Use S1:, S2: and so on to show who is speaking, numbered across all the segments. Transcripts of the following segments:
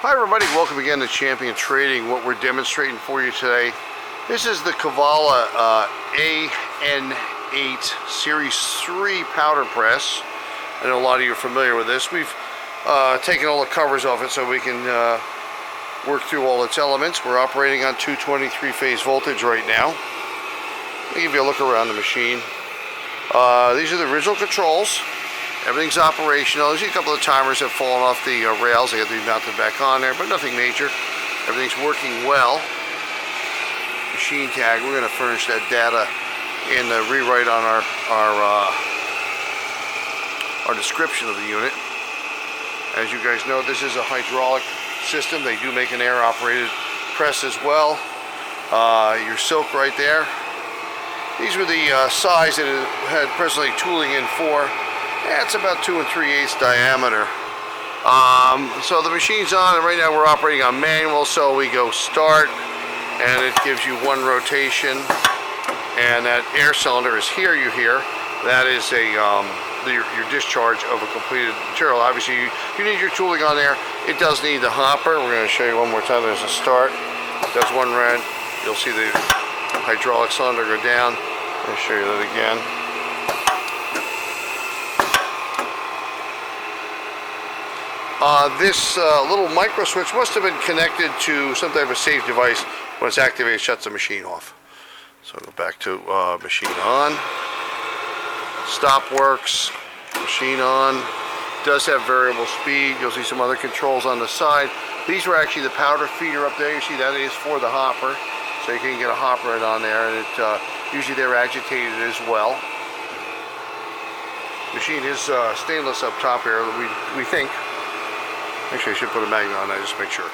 S1: Hi everybody, welcome again to Champion Trading. What we're demonstrating for you today, this is the Cavalla AN8 Series 3 powder press. I know a lot of you are familiar with this. We've taken all the covers off it so we can work through all its elements. We're operating on 223 phase voltage right now. Let me give you a look around the machine. These are the original controls. Everything's operational. There's a couple of timers have fallen off the rails. They have to be mounted back on there, but nothing major. Everything's working well. Machine tag, we're going to furnish that data in the rewrite on our description of the unit. As you guys know, this is a hydraulic system. They do make an air operated press as well. Your silk right there. These were the size that it had presently tooling in for. Yeah, it's about 2 3/8 diameter. So the machine's on, and right now we're operating on manual. So we go start, and it gives you one rotation, and that air cylinder is here. You hear that is your discharge of a completed material. Obviously, you need your tooling on there. It does need the hopper. We're going to show you one more time. There's a start. It does one red. You'll see the hydraulic cylinder go down. I'll show you that again. This little micro switch must have been connected to some type of safe device. When it's activated, it shuts the machine off. So go back to machine on. Stop works. Machine on. Does have variable speed. You'll see some other controls on the side. These were actually the powder feeder up there. You see that is for the hopper. So you can get a hopper on there, and usually they're agitated as well. Machine is stainless up top here. We think. Actually, I should put a magnet on that just to make sure.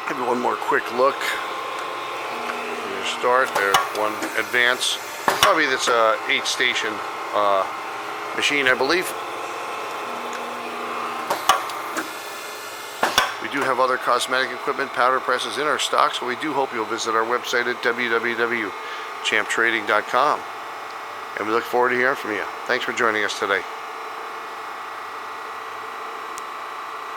S1: Give you one more quick look. Start there, one advance. Probably that's a 8-station machine, I believe. We do have other cosmetic equipment, powder presses in our stock, so we do hope you'll visit our website at www.champtrading.com. And we look forward to hearing from you. Thanks for joining us today.